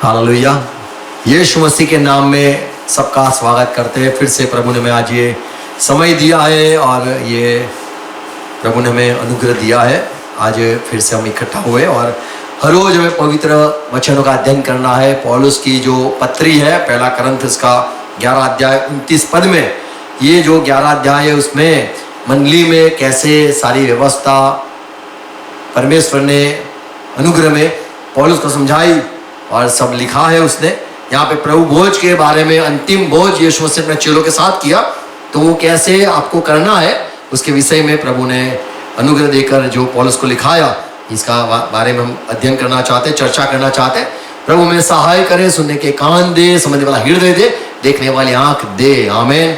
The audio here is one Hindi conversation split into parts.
हालेलुया। यीशु मसीह के नाम में सबका स्वागत करते हैं। फिर से प्रभु ने हमें आज ये समय दिया है और ये प्रभु ने हमें अनुग्रह दिया है। आज फिर से हम इकट्ठा हुए और हर रोज हमें पवित्र वचनों का अध्ययन करना है। पौलुस की जो पत्री है, पहला करंथ इसका 11 अध्याय 29 पद में, ये जो 11 अध्याय है उसमें मंडली में कैसे सारी व्यवस्था परमेश्वर ने अनुग्रह में पौलुस को समझाई और सब लिखा है उसने। यहाँ पे प्रभु भोज के बारे में, अंतिम भोज यीशु मसीह अपने चेलों के साथ किया, तो वो कैसे आपको करना है उसके विषय में प्रभु ने अनुग्रह देकर जो पौलुस को लिखाया, इसका बारे में हम अध्ययन करना चाहते, चर्चा करना चाहते। प्रभु में सहाय करे, सुनने के कान दे, समझने वाला हृदय दे, देखने वाली आंख दे। आमीन।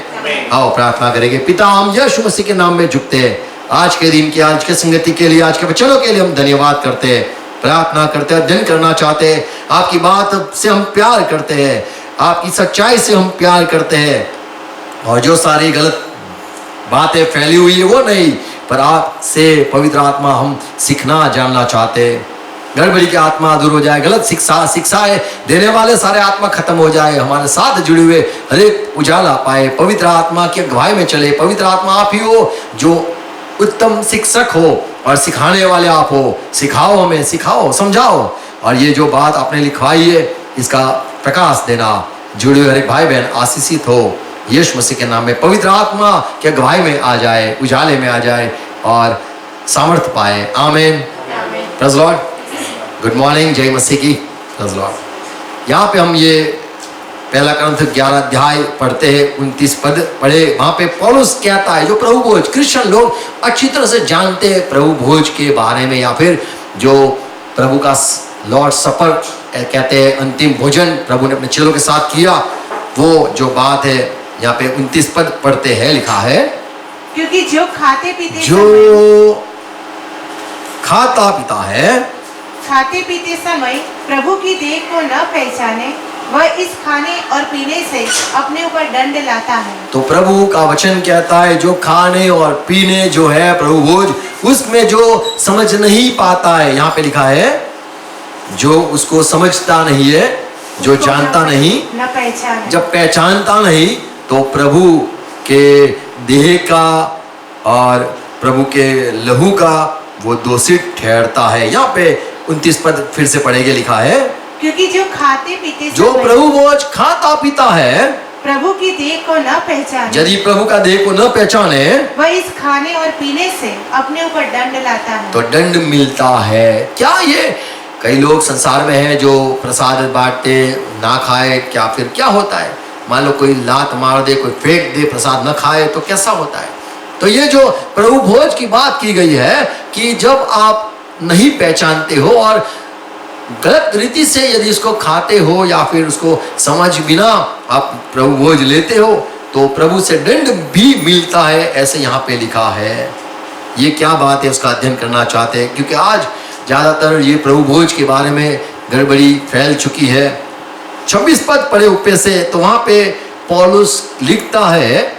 आओ प्रार्थना करेंगे। पिता, हम यीशु मसीह के नाम में झुकते हैं। आज के दिन की, आज के संगति के लिए, आज के वचनों के लिए हम धन्यवाद करते हैं, प्रार्थना करते हैं, अध्ययन करना चाहते हैं। आपकी बात से हम प्यार करते हैं, आपकी सच्चाई से हम प्यार करते हैं, और जो सारी गलत बातें फैली हुई है वो नहीं, पर आपसे पवित्र आत्मा हम सीखना जानना चाहते हैं। गड़बड़ी की आत्मा दूर हो जाए, गलत शिक्षाएं देने वाले सारे आत्मा खत्म हो जाए, हमारे साथ जुड़े हुए हर एक उजाला पाए, पवित्र आत्मा की अगुवाई में चले। पवित्र आत्मा आप ही हो जो उत्तम शिक्षक हो और सिखाने वाले आप हो। सिखाओ हमें, सिखाओ, समझाओ, और ये जो बात आपने लिखवाई है इसका प्रकाश देना। जुड़े हुए हर एक भाई बहन आशीषित हो यीशु मसीह के नाम में। पवित्र आत्मा के अगुवाई में आ जाए, उजाले में आ जाए और सामर्थ्य पाए। आमीन। Praise Lord. गुड मॉर्निंग, जय मसीह की। Praise Lord. यहाँ पे हम ये पहला करंथ 11 अध्याय पढ़ते हैं, 29 पद पढ़े। वहां पे पौलुस कहता है, जो प्रभु भोज, क्रिश्चियन लोग अच्छी तरह से जानते हैं प्रभु भोज के बारे में, या फिर जो प्रभु का लॉर्ड सपर कहते हैं, अंतिम भोजन प्रभु ने अपने चेलों के साथ किया, वो जो बात है यहाँ पे 29 पद पढ़ते हैं, लिखा है, क्योंकि जो खाता पीते समय प्रभु की देह को न पहचाने, वह इस खाने और पीने से अपने ऊपर दंड लाता है। तो प्रभु का वचन कहता है, जो खाने और पीने जो है प्रभु भोज, उसमें जो समझ नहीं पाता है, यहाँ पे लिखा है, जो उसको समझता नहीं है, जो जानता नहीं, न पहचाने, जब पहचानता नहीं, तो प्रभु के देह का और प्रभु के लहू का वो दोषी ठहरता है। यहाँ पे 29 पद फिर से पढ़ेंगे, लिखा है, क्योंकि जो खाते पीते जो प्रभु भोज खाता पीता है, प्रभु की देह को न पहचाने, यदि प्रभु का देह को न पहचाने, वह इस खाने और पीने से अपने ऊपर दंड लाता है। तो दंड मिलता है। क्या ये कई लोग संसार में हैं जो प्रसाद बांटते ना खाए, क्या फिर क्या होता है? मान लो कोई लात मार दे, कोई फेंक दे, प्रसाद न खाए, तो कैसा होता है? तो ये जो प्रभु भोज की बात की गई है कि जब आप नहीं पहचानते हो और गलत रीति से यदि इसको खाते हो या फिर उसको समझ बिना आप प्रभु भोज लेते हो, तो प्रभु से दंड भी मिलता है, ऐसे यहाँ पे लिखा है। ये क्या बात है, उसका अध्ययन करना चाहते हैं, क्योंकि आज ज़्यादातर ये प्रभु भोज के बारे में गड़बड़ी फैल चुकी है। 26 पद पढ़े ऊपर से, तो वहाँ पे पौलुस लिखता है,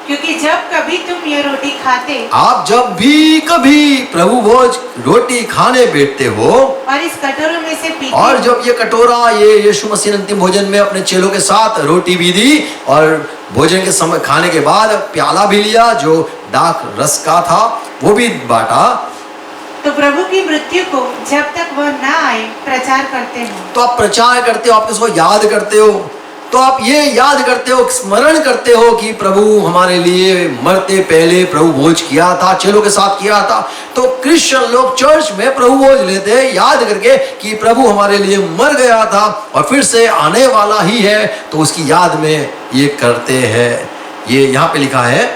क्योंकि जब कभी तुम ये रोटी खाते, आप जब भी कभी प्रभु भोज रोटी खाने बैठते हो और इस कटोरे में से पीते, और जब ये कटोरा, ये यीशु मसीह ने अंतिम भोजन में अपने चेलों के साथ रोटी भी दी और भोजन के समय खाने के बाद प्याला भी लिया जो दाख रस का था, वो भी बांटा, तो प्रभु की मृत्यु को जब तक वह न आए प्रचार करते हो। तो आप प्रचार करते हो, आप इसको याद करते हो, तो आप ये याद करते हो, स्मरण करते हो कि प्रभु हमारे लिए मरते पहले प्रभु भोज किया था, चेलों के साथ किया था। तो क्रिश्चियन लोग चर्च में प्रभु भोज लेते हैं याद करके कि प्रभु हमारे लिए मर गया था और फिर से आने वाला ही है, तो उसकी याद में ये करते हैं। ये यहाँ पे लिखा है,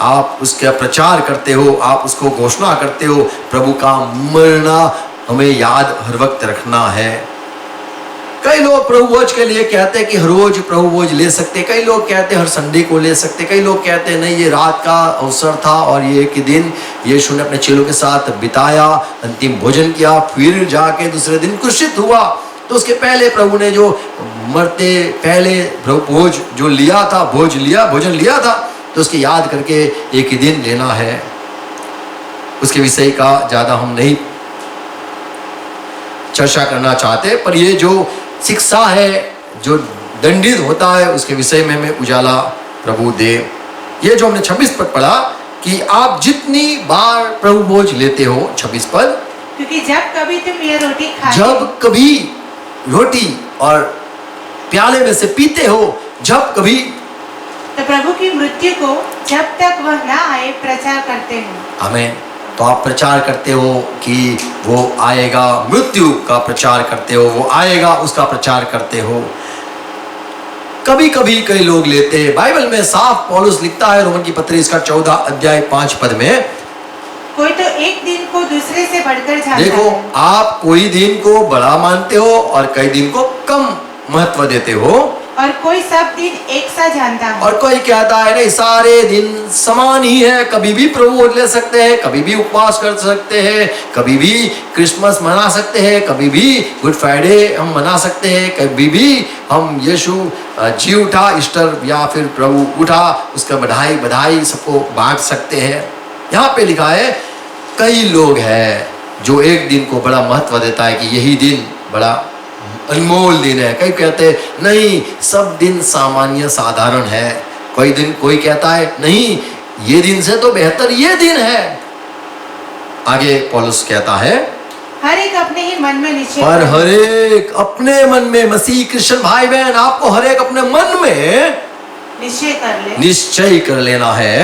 आप उसका प्रचार करते हो, आप उसको घोषणा करते हो, प्रभु का मरना हमें याद हर वक्त रखना है। कई लोग प्रभु भोज के लिए कहते हैं कि हर रोज प्रभु भोज ले सकते, कई लोग कहते हैं हर संडे को ले सकते, कई लोग कहते हैं नहीं, ये रात का अवसर था और ये एक दिन यीशु ने अपने चेलों के साथ बिताया, अंतिम भोजन किया, फिर जाके दूसरे दिन क्रूसित हुआ, तो उसके पहले प्रभु ने जो मरते पहले प्रभु भोज जो लिया था, भोजन लिया था, तो उसकी याद करके एक ही दिन लेना है। उसके विषय का ज़्यादा हम नहीं चर्चा करना चाहते, पर ये जो शिक्षा है, जो दंडित होता है, उसके विषय में हमें उजाला प्रभु दे। ये जो हमने 26 पद पढ़ा कि आप जितनी बार प्रभु भोज लेते हो, 26 पद, क्योंकि जब कभी तुम यह रोटी खाते जब कभी रोटी और प्याले में से पीते हो, जब कभी, तो प्रभु की मृत्यु को जब तक वह ना आए प्रचार करते हो। आमीन। तो आप प्रचार करते हो कि वो आएगा, मृत्यु का प्रचार करते हो, वो आएगा उसका प्रचार करते हो। कभी कभी कई लोग लेते हैं, बाइबल में साफ पौलुस लिखता है रोमन की पत्री इसका 14 अध्याय 5 पद में, कोई तो एक दिन को दूसरे से बढ़कर जानता देखो है। आप कोई दिन को बड़ा मानते हो और कई दिन को कम महत्व देते हो, और कोई सब दिन एक सा जानता है। और कोई कहता है नहीं सारे दिन समान ही है, कभी भी प्रभु भोज ले सकते हैं, कभी भी उपवास कर सकते हैं, कभी भी क्रिसमस मना सकते हैं, कभी भी गुड फ्राइडे हम मना सकते हैं, कभी भी हम यीशु जी उठा, ईस्टर या फिर प्रभु उठा उसका बधाई सबको बांट सकते हैं। यहाँ पे लिखा है कई लोग हैं जो एक दिन को बड़ा महत्व देता है कि यही दिन बड़ा अनमोल दिन है। कई कहते हैं नहीं सब दिन सामान्य साधारण है, कोई कहता है नहीं ये दिन से तो बेहतर ये दिन है। आगे पौलुस कहता है हर एक अपने ही मन में निश्चय पर करे। हर एक अपने मन में, मसीह क्रिश्चियन भाई बहन आपको हर एक अपने मन में निश्चय कर लेना है।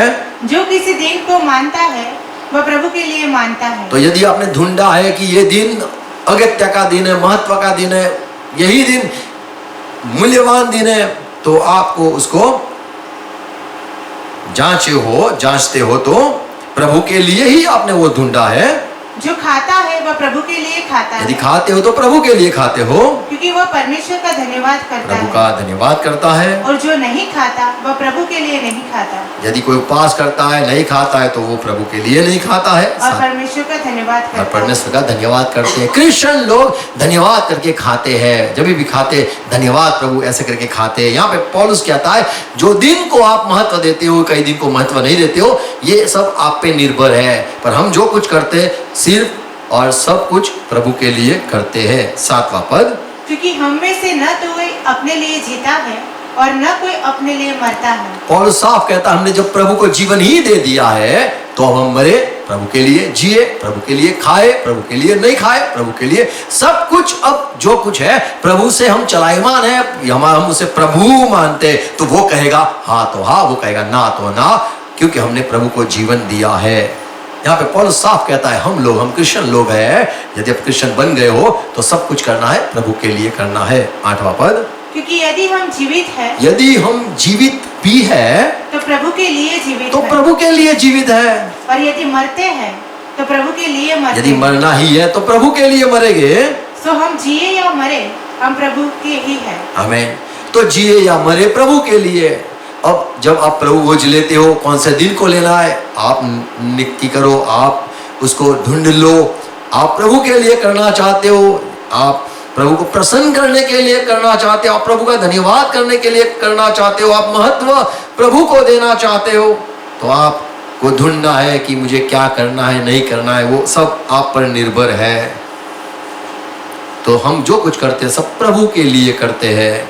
जो किसी दिन को मानता है वह प्रभु के लिए मानता है। तो यदि आपने ढूंढा है कि ये दिन अगत्य का दिन है, महत्व का दिन है, यही दिन मूल्यवान दिन है, तो आपको उसको जांचते हो तो प्रभु के लिए ही आपने वो ढूंढा है। जो खाता है वह प्रभु के लिए खाता यदि है, खाते हो तो प्रभु के लिए खाते हो, क्योंकि वह परमेश्वर का धन्यवाद करता प्रभु है। का धन्यवाद करता है। और जो नहीं खाता वह प्रभु के लिए नहीं खाता, यदि कोई उपवास करता है, नहीं खाता है, तो वो प्रभु के लिए नहीं खाता है और परमेश्वर का धन्यवाद और करता है। परमेश्वर का धन्यवाद करते हैं। क्रिश्चियन लोग धन्यवाद करके खाते हैं, जब भी खाते धन्यवाद प्रभु ऐसे करके खाते हैं। यहाँ पे पौलुस कहता है जो दिन को आप महत्व देते हो, कई दिन को महत्व नहीं देते हो, ये सब आप पे निर्भर है। पर हम जो कुछ करते हैं सिर्फ और सब कुछ प्रभु के लिए करते हैं। 7वां पद, क्योंकि हम में से न तो कोई अपने लिए जीता है और न कोई अपने लिए मरता है। पौलुस साफ कहता है हमने जब प्रभु को जीवन ही दे दिया है तो अब हम मरे प्रभु के लिए, जिए प्रभु के लिए, खाए प्रभु के लिए, नहीं खाए प्रभु के लिए, सब कुछ अब जो कुछ है प्रभु से हम चलायमान है। हम उसे प्रभु मानते तो वो कहेगा हाँ तो हाँ, वो कहेगा ना तो ना, क्योंकि हमने प्रभु को जीवन दिया है। यहाँ पे पौलुस साफ कहता है हम क्रिश्चियन लोग हैं, यदि आप क्रिश्चियन बन गए हो तो सब कुछ करना है प्रभु के लिए करना है। 8वां पद, क्योंकि यदि हम जीवित हैं यदि हम जीवित भी है तो प्रभु के लिए जीवित तो हैं, प्रभु के लिए जीवित है। और यदि मरते हैं तो प्रभु के लिए मरते यदि हैं। मरना ही है तो प्रभु के लिए मरेंगे। सो हम जिए या मरे हम प्रभु के ही हैं। हमें तो जिए या मरे प्रभु के लिए। अब जब आप प्रभु भोज लेते हो, कौन से दिन को लेना है आप नियुक्ति करो, आप उसको ढूंढ लो। आप प्रभु के लिए करना चाहते हो, आप प्रभु को प्रसन्न करने के लिए करना चाहते हो, आप प्रभु का धन्यवाद करने के लिए करना चाहते हो, आप महत्व प्रभु को देना चाहते हो, तो आपको ढूंढना है कि मुझे क्या करना है नहीं करना है, वो सब आप पर निर्भर है। तो हम जो कुछ करते हैं सब प्रभु के लिए करते हैं।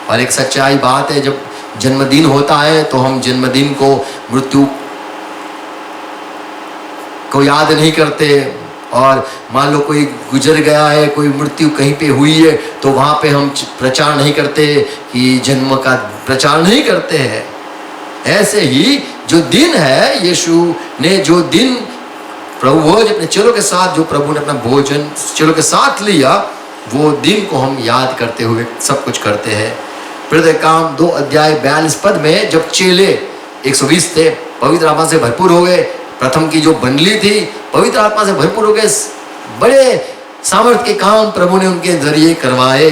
और एक सच्चाई बात है, जब जन्मदिन होता है तो हम जन्मदिन को मृत्यु को याद नहीं करते, और मान लो कोई गुजर गया है, कोई मृत्यु कहीं पे हुई है तो वहाँ पे हम प्रचार नहीं करते कि जन्म का प्रचार नहीं करते हैं। ऐसे ही जो दिन है, यीशु ने जो दिन प्रभु भोज अपने चेलों के साथ, जो प्रभु ने अपना भोजन चेलों के साथ लिया, वो दिन को हम याद करते हुए सब कुछ करते हैं। प्रेरित काम 2 अध्याय 42 पद में जब चेले 120 थे, पवित्र आत्मा से भरपूर हो गए, प्रथम की जो बंडली थी पवित्र आत्मा से भरपूर हो गए, बड़े सामर्थ के काम प्रभु ने उनके जरिए करवाए,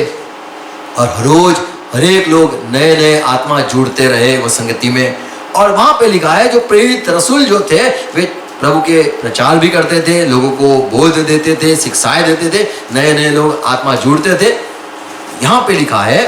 और हर रोज हर एक लोग नए नए आत्मा जुड़ते रहे वो संगति में। और वहां पे लिखा है जो प्रेरित रसूल जो थे वे प्रभु के प्रचार भी करते थे, लोगों को बोध देते थे, शिक्षाएं देते थे, नए नए लोग आत्मा जुड़ते थे। यहाँ पे लिखा है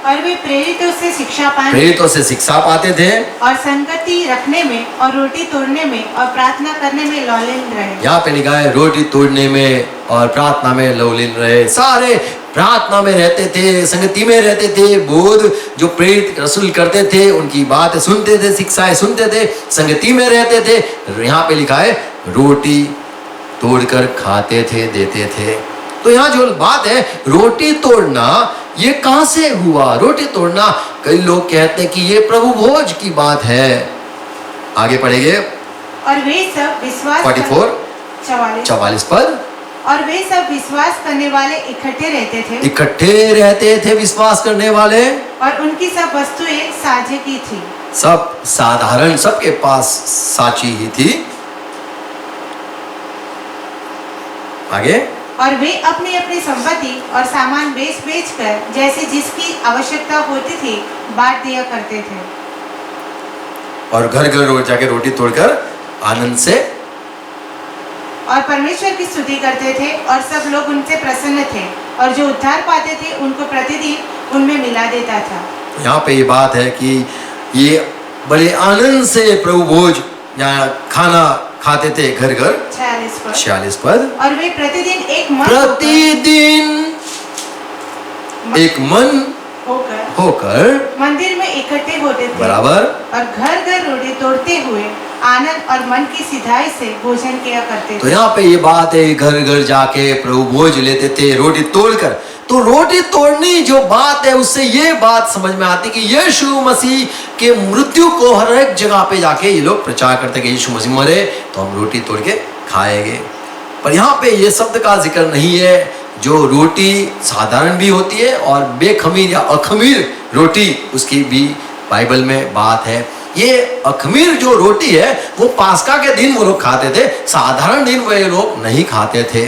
और वे प्रेरितों से शिक्षा पाने प्रेरितों से शिक्षा पाते थे। और संगति रखने में और रोटी तोड़ने में और प्रार्थना करने में लौलीन रहे। यहाँ पे लिखा है रोटी तोड़ने में और प्रार्थना में लौलीन रहे। सारे प्रार्थना में रहते थे, संगति में रहते थे। बोध जो प्रेरित रसूल करते थे उनकी बात सुनते थे, शिक्षाएं सुनते थे, संगति में रहते थे। यहाँ पे लिखा है रोटी तोड़कर खाते थे, देते थे। तो यहाँ जो बात है रोटी तोड़ना, ये कहां से हुआ? रोटी तोड़ना, कई लोग कहते हैं कि ये प्रभु भोज की बात है। आगे पढ़ेंगे और वे सब विश्वास 44 पद। और वे सब विश्वास करने वाले इकट्ठे रहते थे। इकट्ठे रहते थे विश्वास करने वाले, और उनकी सब वस्तुएं साझे की थी। सब साधारण, सबके पास साची ही थी। आगे, और वे अपनी अपनी संपत्ति और सामान बेच बेच कर जैसे जिसकी आवश्यकता होती थी बांट दिया करते थे। और घर घर जाके रोटी तोड़कर आनंद से और परमेश्वर की स्तुति करते थे, और सब लोग उनसे प्रसन्न थे, और जो उद्धार पाते थे उनको प्रतिदिन उनमें मिला देता था। यहाँ पे ये बात है कि ये बड़े आनंद से प्रभु भोज या खाना खाते थे घर घर। 46 पद। और वे प्रतिदिन एक मन होकर मंदिर में इकट्ठे होते थे, बराबर, और घर घर रोटी तोड़ते हुए आनंद और मन की सिधाई से भोजन किया करते थे। तो यहाँ पे ये बात है, घर घर जाके प्रभु भोज लेते थे रोटी तोड़कर। तो रोटी तोड़नी जो बात है उससे ये बात समझ में आती कि यीशु मसीह के मृत्यु को हर एक जगह पे जाके ये लोग प्रचार करते कि यीशु मसीह मरे तो हम रोटी तोड़ के खाएंगे। पर यहाँ पे ये शब्द का जिक्र नहीं है। जो रोटी साधारण भी होती है और बेखमीर या अखमीर रोटी, उसकी भी बाइबल में बात है। ये अखमीर जो रोटी है वो पास्का के दिन वो लोग खाते थे, साधारण दिन वो लोग नहीं खाते थे।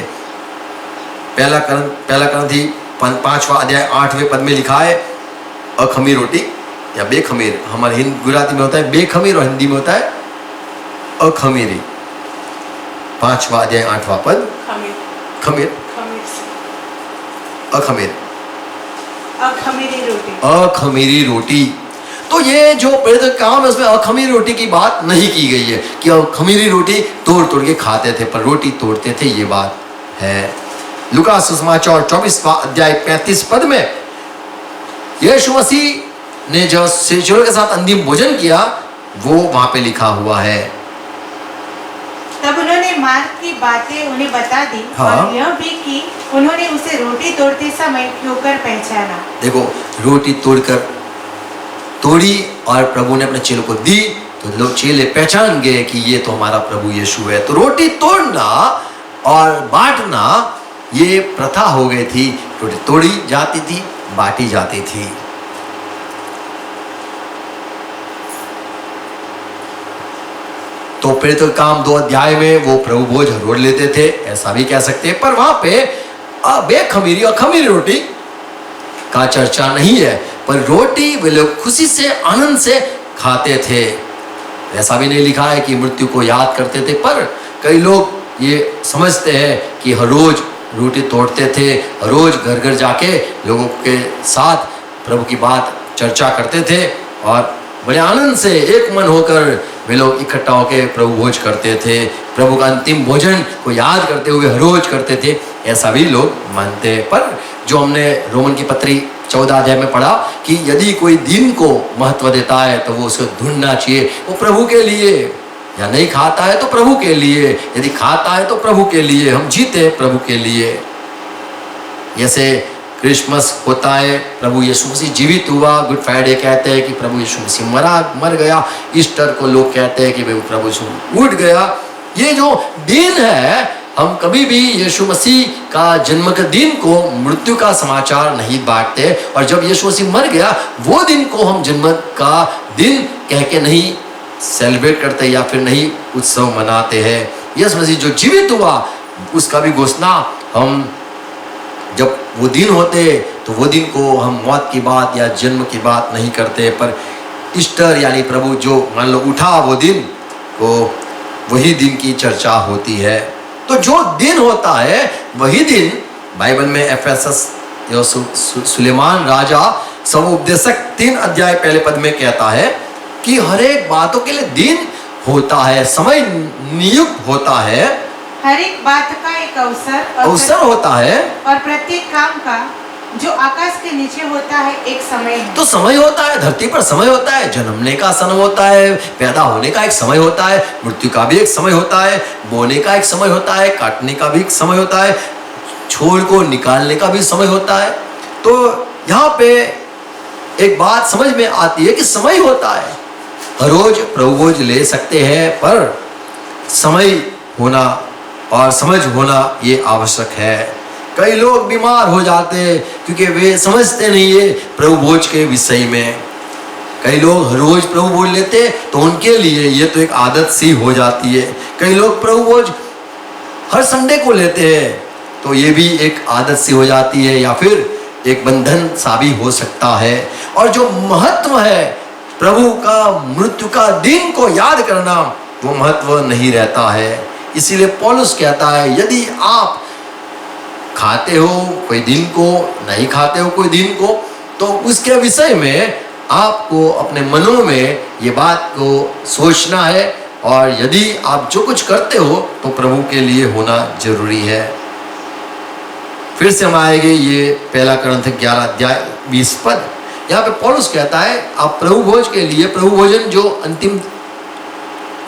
पहला करंथी 5वां अध्याय 8वें पद में लिखा है अखमीर रोटी या बेखमीर। हमारे गुजराती में होता है बेखमीर और हिंदी में होता है अखमीरी। 5वां अध्याय 8वां पद। खमीर, अखमीरी रोटी। तो ये जो प्रेरित काम है उसमें अखमीरी रोटी की बात नहीं की गई है कि अखमीरी रोटी तोड़ तोड़ के खाते थे, पर रोटी तोड़ते थे, ये बात है। लूका सुसमाचार 24वां अध्याय 35 पद में यीशु मसीह ने जो शिष्यों के साथ अंतिम भोजन किया वो वहां पे लिखा हुआ है। तब उन्होंने मार्ग की बातें उन्हें बता दी। हाँ। और यह भी कि उन्होंने उसे रोटी तोड़ते समय ठोकर पहचाना। देखो, रोटी तोड़ी और प्रभु ने अपने चेलों को दी तो लोग चेले पहचान गए कि ये तो हमारा प्रभु यीशु है। तो रोटी तोड़ना और बांटना ये प्रथा हो गई थी। रोटी तोड़ी जाती थी, बांटी जाती थी। तो प्रेरितों का काम 2 अध्याय में वो प्रभु भोज रोट लेते थे, ऐसा भी कह सकते हैं। पर वहां पे बेखमीरी और खमीरी रोटी का चर्चा नहीं है, पर रोटी वे लोग खुशी से आनंद से खाते थे। ऐसा भी नहीं लिखा है कि मृत्यु को याद करते थे, पर कई लोग ये समझते हैं कि हर रोज रोटी तोड़ते थे, हर रोज घर घर जाके लोगों के साथ प्रभु की बात चर्चा करते थे और बड़े आनंद से एक मन होकर वे लोग इकट्ठा होकर प्रभु भोज करते थे। प्रभु का अंतिम भोजन को याद करते हुए हर रोज करते थे, ऐसा भी लोग मानते हैं। पर जो हमने रोमन की पत्री 14 अध्याय में पढ़ा कि यदि कोई दिन को महत्व देता है तो वो उसे ढूंढना चाहिए, वो प्रभु के लिए, या नहीं खाता है तो प्रभु के लिए, यदि खाता है तो प्रभु के लिए। हम जीते प्रभु के लिए। जैसे क्रिसमस होता है, प्रभु यीशु मसीह जीवित हुआ। गुड फ्राइडे कहते हैं कि प्रभु यीशु मसीह मर गया। ईस्टर को लोग कहते हैं कि प्रभु यीशु उठ गया। ये जो दिन है, हम कभी भी यीशु मसीह का जन्म के दिन को मृत्यु का समाचार नहीं बांटते, और जब यीशु मसीह मर गया वो दिन को हम जन्म का दिन कह के नहीं सेलिब्रेट करते या फिर नहीं उत्सव मनाते हैं। यीशु मसीह जो जीवित हुआ उसका भी घोषणा हम जब वो दिन होते तो वो दिन को हम मौत की बात या जन्म की बात नहीं करते, पर ईस्टर यानी प्रभु जो मान लो उठा वो दिन को, वही दिन की चर्चा होती है। तो जो दिन होता है वही दिन बाइबल में एफेसस सुलेमान राजा सब उपदेशक 3 अध्याय पहले पद में कहता है कि हर एक बातों के लिए दिन होता है, समय नियुक्त होता है, हर एक बात का एक अवसर अवसर होता है। और प्रत्येक काम का जो आकाश के नीचे होता है एक समय है। तो समय होता है, धरती पर समय होता है, जन्मने का समय होता है, पैदा होने का एक समय होता है, मृत्यु का भी एक समय होता है, बोने का एक समय होता है, काटने का भी एक समय होता है, छोर को निकालने का भी समय होता है। तो यहाँ पे एक बात समझ में आती है कि समय होता है, हर रोज प्रभु भोज ले सकते हैं, पर समय होना और समझ होना ये आवश्यक है। कई लोग बीमार हो जाते हैं क्योंकि वे समझते नहीं है प्रभु भोज के विषय में। कई लोग हर रोज प्रभु भोज लेते तो उनके लिए ये तो एक आदत सी हो जाती है। कई लोग प्रभु भोज हर संडे को लेते हैं तो ये भी एक आदत सी हो जाती है, या फिर एक बंधन सा भी हो सकता है। और जो महत्व है प्रभु का मृत्यु का दिन को याद करना, वो महत्व नहीं रहता है। इसीलिए पौलुस कहता है यदि आप खाते हो कोई दिन को, नहीं खाते हो कोई दिन को, तो उसके विषय में आपको अपने मनों में ये बात को सोचना है, और यदि आप जो कुछ करते हो तो प्रभु के लिए होना जरूरी है। फिर से हम आएंगे ये पहला कुरिन्थियों 11 अध्याय 20 पद। यहाँ पे पौलुस कहता है आप प्रभु भोज के लिए, प्रभु भोजन जो अंतिम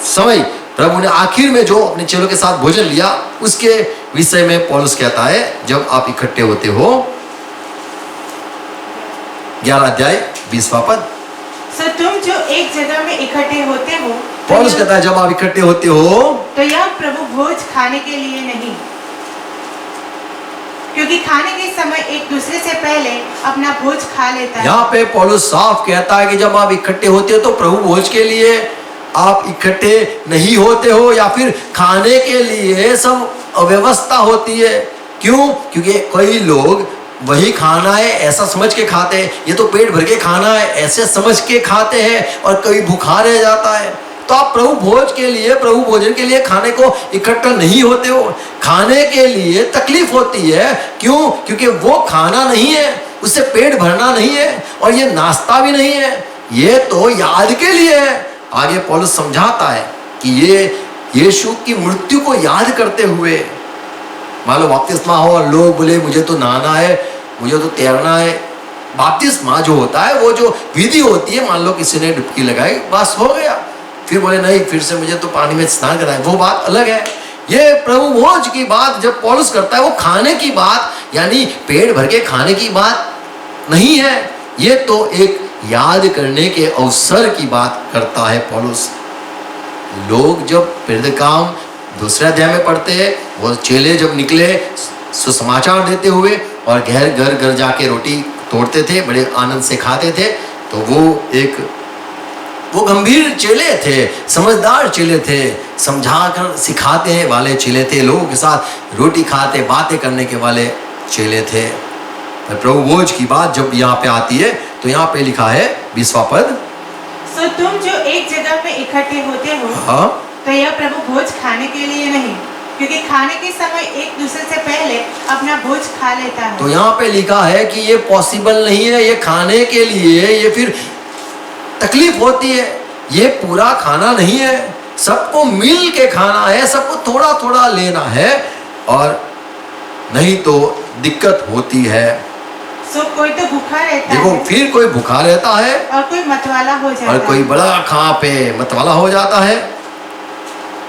समय प्रभु ने आखिर में जो अपने चेलों के साथ भोजन लिया, उसके विषय में पौलुस कहता है जब आप इकट्ठे होते हो, 11 अध्याय 20वां पद। सो तुम जो एक जगह में इकट्ठे होते हो, पौलुस कहता है जब आप इकट्ठे होते हो तो यह प्रभु भोज खाने के लिए नहीं, क्योंकि खाने के समय एक दूसरे से पहले अपना भोज खा लेता है। यहाँ पे पौलुस साफ कहता है कि जब आप इकट्ठे होते हो तो प्रभु भोज के लिए आप इकट्ठे नहीं होते हो, या फिर खाने के लिए सब अव्यवस्था होती है। क्यों? क्योंकि कई लोग वही खाना है ऐसा समझ के खाते हैं, ये तो पेट भर के खाना है ऐसे समझ के खाते हैं, और कभी भूखा रह जाता है। तो आप प्रभु भोज के लिए, प्रभु भोजन के लिए खाने को इकट्ठा नहीं होते हो। खाने के लिए तकलीफ होती है। क्यों? क्योंकि वो खाना नहीं है, उससे पेट भरना नहीं है, और ये नाश्ता भी नहीं है, ये तो याद के लिए है। आगे पौलुस समझाता है कि ये यीशु की मृत्यु को याद करते हुए, मान लो बपतिस्मा हो और लोग बोले मुझे तो नहाना है, मुझे तो तैरना है। बपतिस्मा जो होता है वो जो विधि होती है, मान लो किसी ने डुबकी लगाई, बस हो गया, फिर बोले नहीं फिर से मुझे तो पानी में स्नान करना है, वो बात अलग है। ये प्रभु भोज की बात जब पौलुस करता है वो खाने की बात, यानी पेट भर के खाने की बात नहीं है, ये तो एक याद करने के अवसर की बात करता है पौलुस। लोग जब प्रेरितकाम 2 अध्याय में पढ़ते हैं, वो चेले जब निकले सुसमाचार देते हुए और घर घर जाके रोटी तोड़ते थे, बड़े आनंद से खाते थे, तो वो गंभीर चेले थे, समझदार चेले थे, समझाकर सिखाते वाले चेले थे, लोगों के साथ रोटी खाते बातें करने के वाले चेले थे। प्रभु भोज की बात जब यहाँ पे आती है तो यहाँ पे लिखा है 20वां पद, सो तुम जो एक जगह में इकट्ठे होते हो, हाँ, तो यह प्रभु भोज खाने के लिए नहीं, क्योंकि खाने के समय एक दूसरे से पहले अपना भोज खा लेता है। तो यहाँ पे लिखा है कि ये पॉसिबल नहीं है, ये खाने के लिए ये फिर तकलीफ होती है, ये पूरा खाना नहीं है, सबको मिल के खाना है, सबको थोड़ा थोड़ा लेना है, और नहीं तो दिक्कत होती है। सो कोई तो भूखा रहता देखो है, फिर कोई भूखा रहता है, और कोई मतवाला हो जाता और है, कोई बड़ा खा पे मतवाला हो जाता है।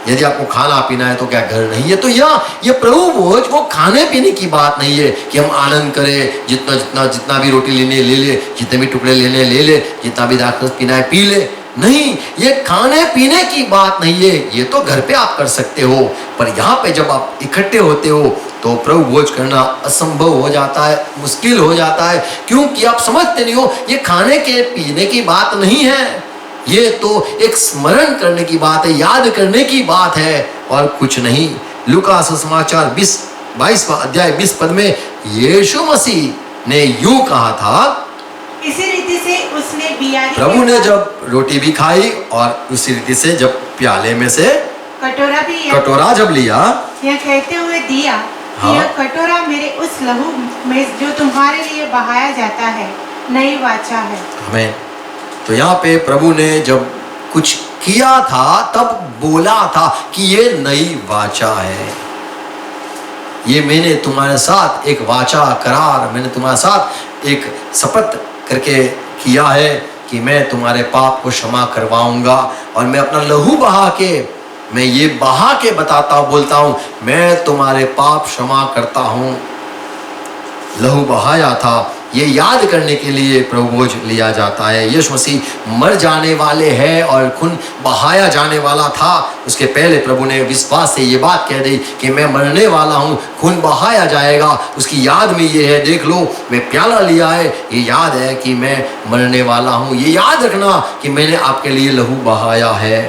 यदि आपको खाना पीना है तो क्या घर नहीं है? तो ये प्रभु भोज वो खाने पीने की बात नहीं है कि हम आनंद करें, जितना भी रोटी लेने ले ले, जितने भी टुकड़े लेने ले ले, जितना भी दाखरस पीना है पी ले। नहीं, ये खाने पीने की बात नहीं है, ये तो घर पे आप कर सकते हो, पर यहाँ पे जब आप इकट्ठे होते हो तो प्रभु भोज करना असंभव हो जाता है, मुश्किल हो जाता है, क्योंकि आप समझते नहीं हो ये खाने के पीने की बात नहीं है, ये तो एक स्मरण करने की बात है, याद करने की बात है, और कुछ नहीं। लूका सुसमाचार 22वां अध्याय 20 पद में यीशु मसीह ने यूं कहा था, इसी रीति से उसने बियारी प्रभु ने जब रोटी भी खाई और उसी रीति से जब प्याले में से कटोरा जब लिया, यह कहते हुए दिया, हाँ, यह कटोरा मेरे उस लहू में जो तुम्हारे लिए बहाया जाता है, नई वाचा है। हमें तो यहाँ पे प्रभु ने जब कुछ किया था तब बोला था कि ये नई वाचा है, ये मैंने तुम्हारे साथ एक वाचा करार, मैंने तुम्हारे साथ एक शपथ करके किया है कि मैं तुम्हारे पाप को क्षमा करवाऊंगा और मैं अपना लहू बहा के, मैं ये बहा के बताता हूँ, बोलता हूँ मैं तुम्हारे पाप क्षमा करता हूँ। लहू बहाया था, ये याद करने के लिए प्रभु भोज लिया जाता है। यीशु मसीह मर जाने वाले हैं और खून बहाया जाने वाला था, उसके पहले प्रभु ने विश्वास से ये बात कह दी कि मैं मरने वाला हूँ, खून बहाया जाएगा, उसकी याद में ये है, देख लो मैं प्याला लिया है, ये याद है कि मैं मरने वाला हूँ, ये याद रखना कि मैंने आपके लिए लहू बहाया है।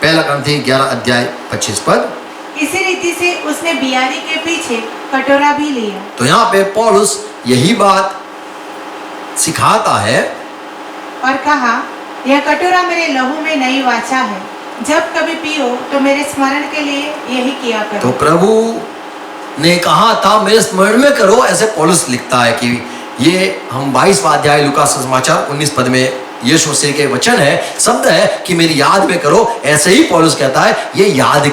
पहला क्रंथी 11 अध्याय 25 पद। इसी रीति से उसने बियारी के पीछे कटोरा भी लिया। तो यहाँ पे पौलुस यही बात सिखाता है और कहा, यह कटोरा मेरे लहू में नई वाचा है, जब कभी पियो तो मेरे स्मरण के लिए यही किया करो। तो प्रभु ने कहा था मेरे स्मरण में करो, ऐसे पौलुस लिखता है कि ये हम 22वां अध्याय लूका सुसमाचार 19 पद में यीशु मसीह के वचन है, शब्द है कि मेरी याद में करो। ऐसे ही पौलुस कहता है ये याद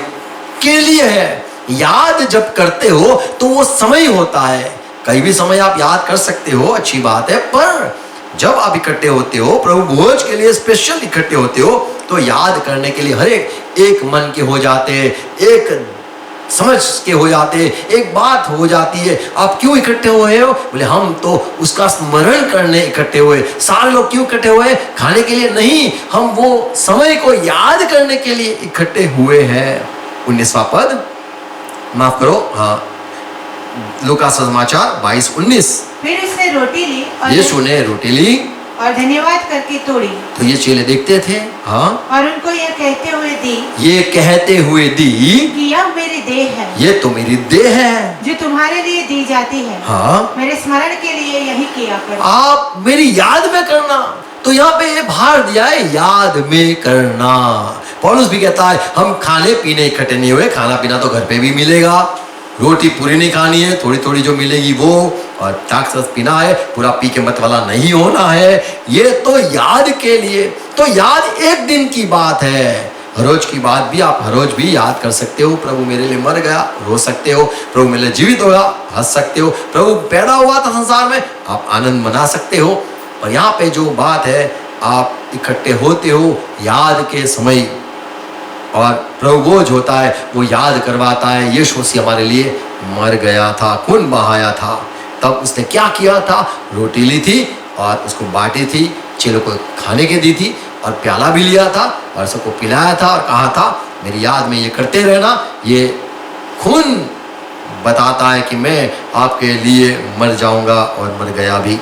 के लिए है, याद जब करते हो तो वो समय होता है, कई भी समय आप याद कर सकते हो, अच्छी बात है, पर जब आप इकट्ठे होते हो प्रभु भोज के लिए स्पेशल इकट्ठे होते हो तो याद करने के लिए हर एक मन के हो जाते हैं, एक समझ के हो जाते, एक बात हो जाती है। आप क्यों इकट्ठे हुए हो? बोले हम तो उसका स्मरण करने इकट्ठे हुए। सारे लोग क्यों इकट्ठे हुए? खाने के लिए नहीं, हम वो समय को याद करने के लिए इकट्ठे हुए हैं। 19वां पद, माफ करो, हाँ, लूका सुसमाचार 22:19। फिर उसने रोटी ली यीशु ने रोटी ली और धन्यवाद करके तोड़ी, तो ये चेले देखते थे, हाँ, और उनको यह कहते हुए दी, ये कहते हुए दी कि यह मेरी देह है, ये तो मेरी देह है जो तुम्हारे लिए दी जाती है, हाँ, मेरे स्मरण के लिए यही किया करो। आप मेरी याद में करना। तो यहाँ पे ये भार दिया है, याद में करना। पौलुस भी कहता है हम खाने पीने इकट्ठे नहीं हुए, खाना पीना तो घर पे भी मिलेगा, रोटी पूरी नहीं खानी है, थोड़ी थोड़ी जो मिलेगी वो, और द्राक्षरस पीना है, पूरा पी के मत वाला नहीं होना है, ये तो याद के लिए। तो याद एक दिन की बात है, हर रोज की बात भी आप हर रोज भी याद कर सकते हो। प्रभु मेरे लिए मर गया, रो सकते हो, प्रभु मेरे लिए जीवित होगा, हंस सकते हो, प्रभु पैदा हुआ था संसार में, आप आनंद मना सकते हो। और यहाँ पे जो बात है, आप इकट्ठे होते हो याद के समय, और प्रभु भोज होता है वो याद करवाता है यीशु मसीह हमारे लिए मर गया था, खून बहाया था। तब उसने क्या किया था? रोटी ली थी और उसको बांटी थी, चेलों को खाने के दी थी, और प्याला भी लिया था और सबको पिलाया था और कहा था मेरी याद में ये करते रहना। ये खून बताता है कि मैं आपके लिए मर जाऊंगा और मर गया भी।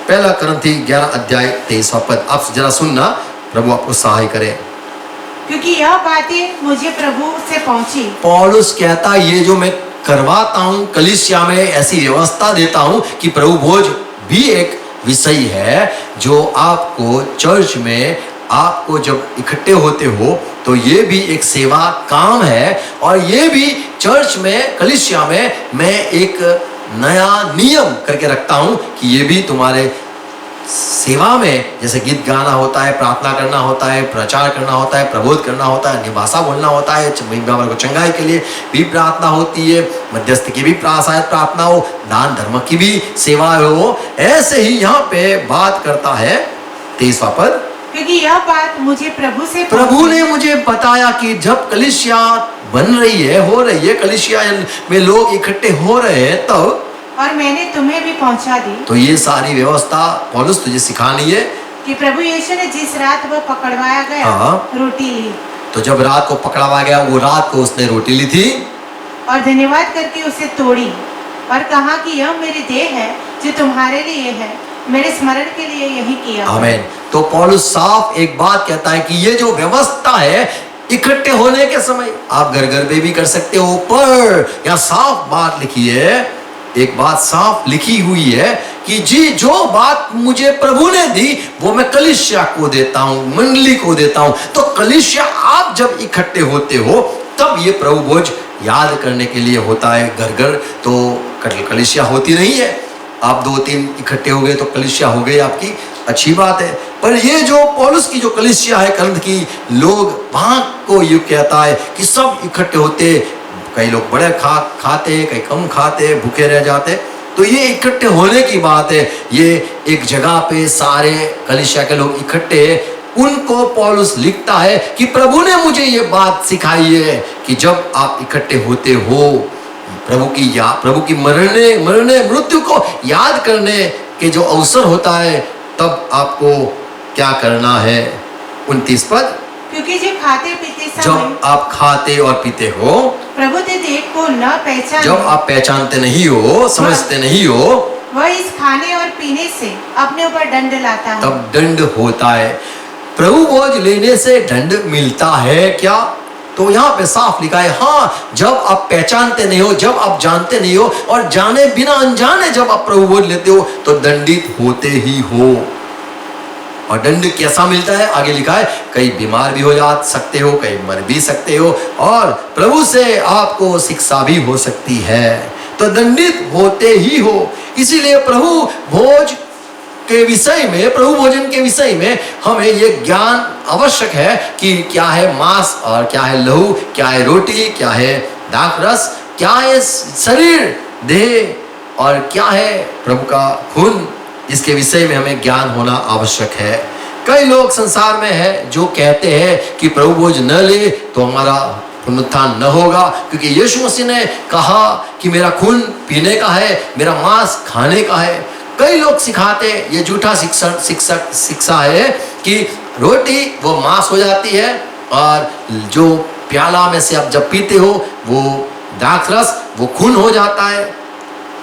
पहला करंथी 11 अध्याय 23वां पद, आप जरा सुनना, प्रभु आपको सहाय करे। क्योंकि यह बातें मुझे प्रभु से पहुंची। पौलुस कहता ये जो मैं करवाता हूँ कलीसिया में, ऐसी व्यवस्था देता हूँ कि प्रभु भोज भी एक विषय है जो आपको चर्च में, आपको जब इकट्ठे होते हो तो ये भी एक सेवा काम है, और ये भी चर्च में कलीसिया में मैं एक नया नियम करके रखता हूँ कि ये भी तुम्हारे सेवा में, जैसे गीत गाना होता है, प्रार्थना करना होता है, प्रचार करना होता है, प्रबोध करना होता है, निभाषा बोलना होता है, को चंगाई के लिए भी प्रार्थना होती है, मध्यस्थ की भी प्रार्थना हो, दान धर्म की भी सेवा हो, ऐसे ही यहाँ पे बात करता है 23वां पद। क्योंकि यह बात मुझे प्रभु से प्रभु ने मुझे बताया कि जब कलीसिया बन रही है, हो रही है, कलीसिया में लोग इकट्ठे हो रहे हैं, तब, और मैंने तुम्हें भी पहुंचा दी। तो ये सारी व्यवस्था पौलुस तुझे सिखानी है कि प्रभु यीशु ने जिस रात वह पकड़वाया गया, हाँ, रोटी ली, तो जब रात को पकड़वा गया वो रात को उसने रोटी ली थी और धन्यवाद करके उसे तोड़ी और कहा कि यह मेरी देह है जो तुम्हारे लिए है, मेरे स्मरण के लिए यही किया। आमीन। तो पौलुस साफ एक बात कहता है कि ये जो व्यवस्था है इकट्ठे होने के समय, आप घर घर पे भी कर सकते हो, पर यहाँ साफ बात लिखी है, एक बात साफ लिखी हुई है कि जी जो बात मुझे प्रभु ने दी वो मैं कलीसिया को देता हूं, मंडली को देता हूं। तो कलीसिया आप जब इकट्ठे होते हो तब ये प्रभु भोज याद करने के लिए होता है। घर घर तो कलीसिया होती नहीं है, आप 2-3 इकट्ठे हो गए तो कलीसिया हो गई आपकी, अच्छी बात है। पर ये जो पौलुस की जो कलीसिया है करिन्थ की, लोग वहां को ये कहता है कि सब इकट्ठे होते, कई लोग बड़े खाते, कई कम खाते, भूखे रह जाते। तो ये इकट्ठे होने की बात है, ये एक जगह पे सारे कलीसिया के लोग इकट्ठे हैं। उनको पौलुस लिखता है कि प्रभु ने मुझे ये बात सिखाई है कि जब आप इकट्ठे होते हो, प्रभु की मरने मृत्यु को याद करने के जो अवसर होता है, तब आपको क्या करना है। 29 पद, क्योंकि जब खाते पीते समय जब आप खाते और पीते हो, प्रभु के देह को न पहचान, जब आप पहचानते नहीं हो, समझते नहीं हो, वह इस खाने और पीने से अपने ऊपर दंड लाता है। तब दंड होता है। प्रभु भोज लेने से दंड मिलता है क्या? तो यहाँ पे साफ लिखा है, हाँ, जब आप पहचानते नहीं हो, जब आप जानते नहीं हो, और जाने बिना अनजाने जब आप प्रभु भोज लेते हो तो दंडित होते ही हो। और दंड कैसा मिलता है आगे लिखा है, कई बीमार भी हो जा सकते हो, कई मर भी सकते हो, और प्रभु से आपको शिक्षा भी हो सकती है, तो दंडित होते ही हो। इसीलिए प्रभु भोज के विषय में, प्रभु भोजन के विषय में हमें ये ज्ञान आवश्यक है कि क्या है मांस और क्या है लहू, क्या है रोटी, क्या है दाखरस, क्या है शरीर देह और क्या है प्रभु का खून। इसके विषय में हमें ज्ञान होना आवश्यक है। कई लोग संसार में है जो कहते हैं कि प्रभु भोज न ले तो हमारा पुनरुत्थान न होगा, क्योंकि यीशु मसीह ने कहा कि मेरा खून पीने का है, मेरा मांस खाने का है। कई लोग सिखाते, ये झूठा शिक्षा है कि रोटी वो मांस हो जाती है, और जो प्याला में से आप जब पीते हो वो दाखरस वो खून हो जाता है,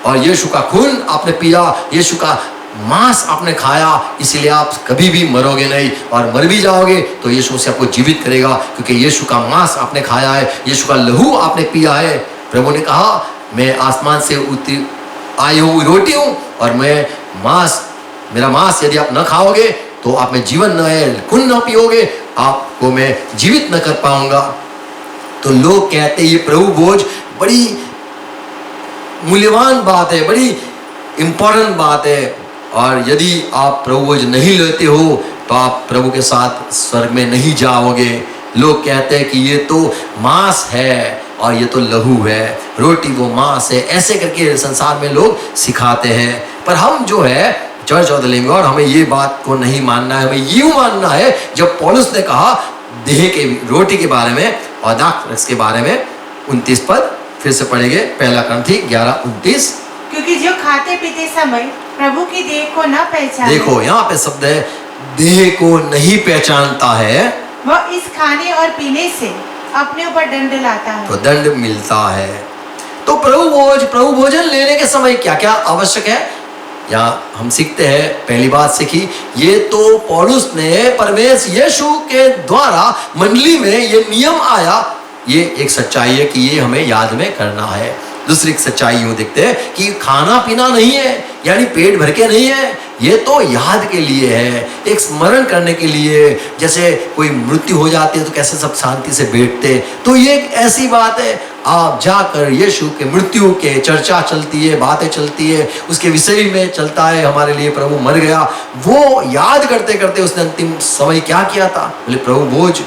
और यीशु का खून आपने पिया, यीशु का मांस आपने खाया, इसलिए आप कभी भी मरोगे नहीं, और मर भी जाओगे तो यीशु से आपको जीवित करेगा, क्योंकि यीशु का मांस आपने खाया है, यीशु का लहू आपने पिया है। प्रभु ने कहा मैं आसमान से उतरी आई हुई रोटी हूं, और मैं मेरा मांस यदि आप न खाओगे तो आप में जीवन न है, खून न पियोगे, आपको मैं जीवित न कर पाऊंगा। तो लोग कहते ये प्रभु भोज बड़ी मूल्यवान बात है, बड़ी इंपॉर्टेंट बात है, और यदि आप प्रभु भोज नहीं लेते हो तो आप प्रभु के साथ स्वर्ग में नहीं जाओगे। लोग कहते हैं कि ये तो मांस है और ये तो लहू है, रोटी वो मांस है, ऐसे करके संसार में लोग सिखाते हैं। पर हम जो है church of the living God, हमें ये बात को नहीं मानना है, हमें यूं मानना है जब पौलुस ने कहा देह के रोटी के बारे में और दाखरस के बारे में। 29 पद फिर से पढ़ेंगे, पहला करंथी 11:29, क्योंकि जो खाते पीते समय प्रभु की देह को न पहचाने, देखो यहाँ पे शब्द है देह को नहीं पहचानता है, वह इस खाने और पीने से अपने ऊपर दंड लाता है, तो दंड मिलता है। तो प्रभु भोजन लेने के समय क्या क्या आवश्यक है, यहाँ हम सीखते हैं। पहली बात सीखी, ये तो पौलुस ने परमेश्वर यीशु के द्वारा मंडली में ये नियम आया, ये एक सच्चाई है कि ये हमें याद में करना है। दूसरी सच्चाई यूं देखते हैं कि खाना पीना नहीं है, यानी पेट भर के नहीं है, ये तो याद के लिए है, एक स्मरण करने के लिए। जैसे कोई मृत्यु हो जाती है तो कैसे सब शांति से बैठते, तो ये एक ऐसी बात है, आप जाकर यीशु के मृत्यु के चर्चा चलती है, बातें चलती है, उसके विषय में चलता है, हमारे लिए प्रभु मर गया, वो याद करते करते उसने अंतिम समय क्या किया था, बोले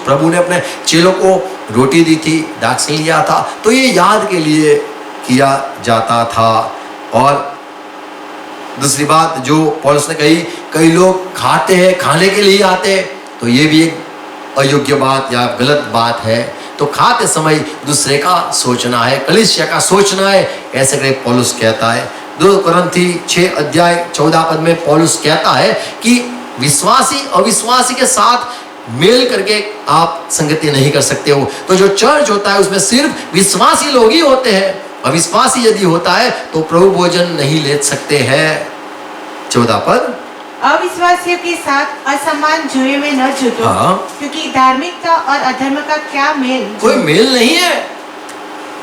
प्रभु ने अपने चेलों को रोटी दी थी, दाखरस लिया था, तो ये याद के लिए किया जाता था। और दूसरी बात जो पौलुस ने कही, कई लोग खाते हैं, खाने के लिए आते हैं, तो ये भी एक अयोग्य बात या गलत बात है। तो खाते समय दूसरे का सोचना है, कलीसिया का सोचना है, ऐसे करके पौलुस कहता है। 2 कुरिन्थी 6:14 में पौलुस कहता है कि विश्वासी अविश्वासी के साथ मेल करके आप संगति नहीं कर सकते हो। तो जो चर्च होता है उसमें सिर्फ विश्वासी लोग ही होते हैं, अविश्वासी यदि होता है तो प्रभु भोजन नहीं ले सकते हैं। 14 पद, अविश्वासियों के साथ असमान जुए में न जुटो, क्योंकि धार्मिकता और अधर्म का क्या मेल, कोई मेल नहीं है,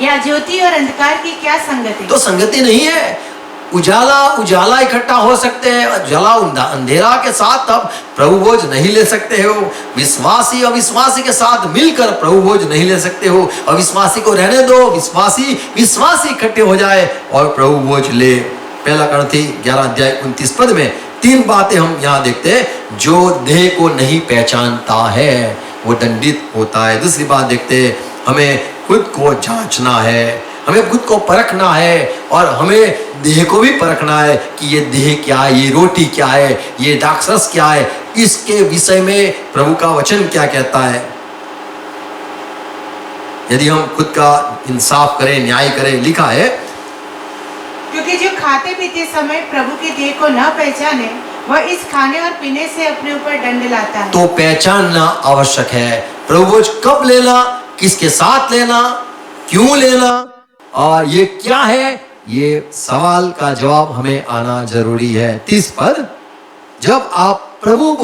या ज्योति और अंधकार की क्या संगति, तो संगति नहीं है। उजाला इकट्ठा हो सकते हैं, उजाला अंधेरा के साथ तब प्रभु भोज नहीं ले सकते हो। विश्वासी अविश्वासी के साथ मिलकर प्रभु भोज नहीं ले सकते हो। अविश्वासी को रहने दो, विश्वासी इकट्ठे हो जाए और प्रभु भोज ले। पहला कुरिन्थी 11 अध्याय 29 पद में 3 बातें हम यहाँ देखते हैं। जो देह को नहीं पहचानता है वो दंडित होता है। दूसरी बात देखते हैं, हमें खुद को जांचना है, हमें खुद को परखना है और हमें देह को भी परखना है कि ये देह क्या है, ये रोटी क्या है, ये द्राक्षरस क्या है, इसके विषय में प्रभु का वचन क्या कहता है। यदि हम खुद का इंसाफ करें, न्याय करें, लिखा है क्योंकि जो खाते पीते समय प्रभु के देह को न पहचाने वह इस खाने और पीने से अपने ऊपर दंड लाता है। तो पहचानना आवश्यक है। प्रभु भोज कब लेना, किसके साथ लेना, क्यों लेना और ये क्या है, ये सवाल का जवाब हमें आना जरूरी है। 30 पद, जब आप प्रभु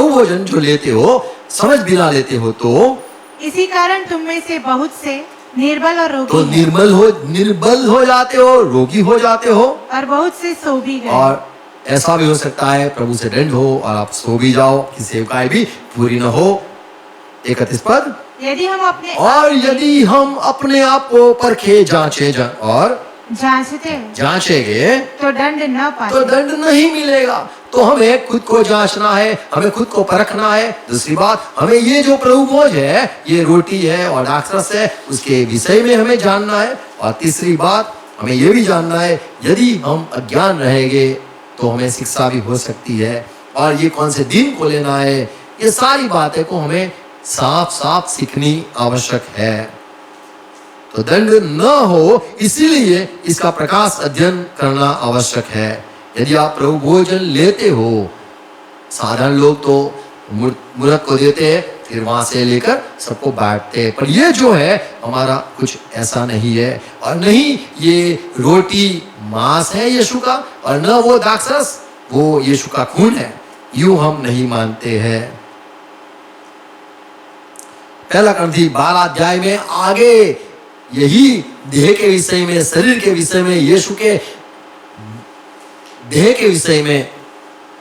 भोजन जो लेते हो समझ बिना लेते हो तो इसी कारण तुम में से बहुत से निर्बल और रोगी तो निर्बल हो जाते हो, रोगी हो जाते हो और बहुत से सो भी गए। और ऐसा भी हो सकता है प्रभु से दंड हो और आप सो भी जाओ, कि सेवकाई भी पूरी न हो। 31 पद, यदि हम अपने आप को परखे जांचे और जांचते जांचेंगे तो दंड न पाते, तो दंड नहीं मिलेगा। तो हमें खुद को जांचना है, हमें खुद को परखना है। दूसरी बात, हमें ये जो प्रभु भोज है, ये रोटी है और द्राक्षरस है, उसके विषय में हमें जानना है। और तीसरी बात, हमें ये भी जानना है यदि हम अज्ञान रहेंगे तो हमें शिक्षा भी हो सकती है। और ये कौन से दिन को लेना है, ये सारी बातें को हमें साफ साफ सीखनी आवश्यक है। तो दंड न हो इसीलिए इसका प्रकाश अध्ययन करना आवश्यक है। यदि आप प्रभु भोजन लेते हो, साधारण लोग तो मूर्त को देते हैं, फिर वहां से लेकर सबको बांटते हैं, पर ये जो है हमारा कुछ ऐसा नहीं है। और नहीं ये रोटी मांस है यीशु का, और न वो द्राक्षरस वो यीशु का खून है, यूं हम नहीं मानते हैं। पहला कुरिन्थी 12 अध्याय में आगे यही देह के विषय में, शरीर के विषय में, यीशु के देह के विषय में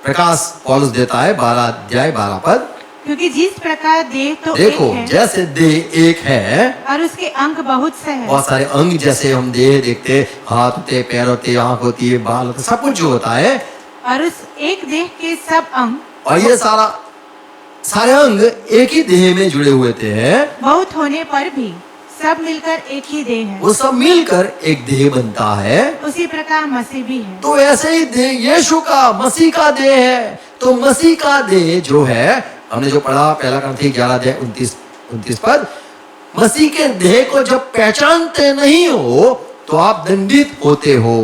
प्रकाश पौलुस देता है। 12 अध्याय 12 पद, क्योंकि जिस प्रकार देह तो देखो एक है, जैसे देह एक है और उसके अंग बहुत से हैं, बहुत सारे अंग, जैसे हम देह देखते, हाथ होते, पैर होते, आंख होती है, बाल होते, सब कुछ जो होता है, और उस एक देह के सब अंग, और ये सारे अंग एक ही देह में जुड़े हुए थे, बहुत होने पर भी सब मिलकर एक ही देह है। वो सब मिलकर एक देह बनता है। उसी प्रकार मसीह भी है। तो ऐसे ही देह यीशु का, मसीह का देह है। तो मसीह का देह जो है, हमने जो पढ़ा पहला कुरिन्थी 11 अध्याय 29 पद, मसीह के देह को जब पहचानते नहीं हो तो आप दंडित होते हो,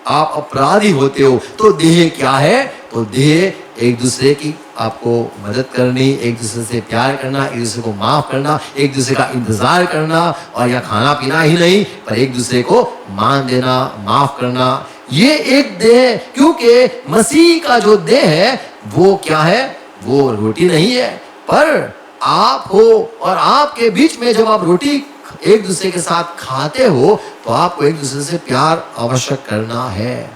आप अपराधी होते हो। तो देह क्या है, तो देह एक दूसरे की आपको मदद करनी, एक दूसरे से प्यार करना, एक दूसरे को माफ करना, एक दूसरे का इंतजार करना, और या खाना पीना ही नहीं पर एक दूसरे को मान देना, माफ करना, ये एक देह है। क्योंकि मसीह का जो देह है वो क्या है, वो रोटी नहीं है, पर आप हो, और आपके बीच में जब आप रोटी एक दूसरे के साथ खाते हो तो आपको एक दूसरे से प्यार आवश्यक करना है।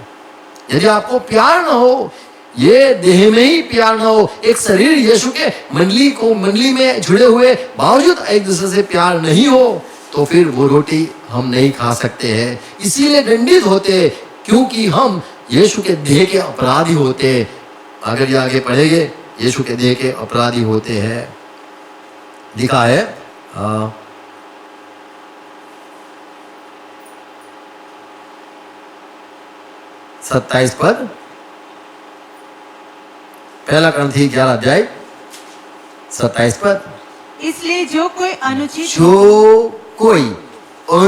यदि आपको प्यार ना हो, ये देह में ही प्यार ना हो, एक शरीर यीशु के मंडली में जुड़े हुए बावजूद एक दूसरे से प्यार नहीं हो, तो फिर वो रोटी हम नहीं खा सकते हैं। इसीलिए दंडित होते, क्योंकि हम यीशु के देह के अपराधी होते। अगर ये आगे पढ़ेंगे, यीशु के देह के अपराधी होते हैं, लिखा है 27 पद, पहला कुरिन्थी 11 अध्याय 27 पद, इसलिए जो कोई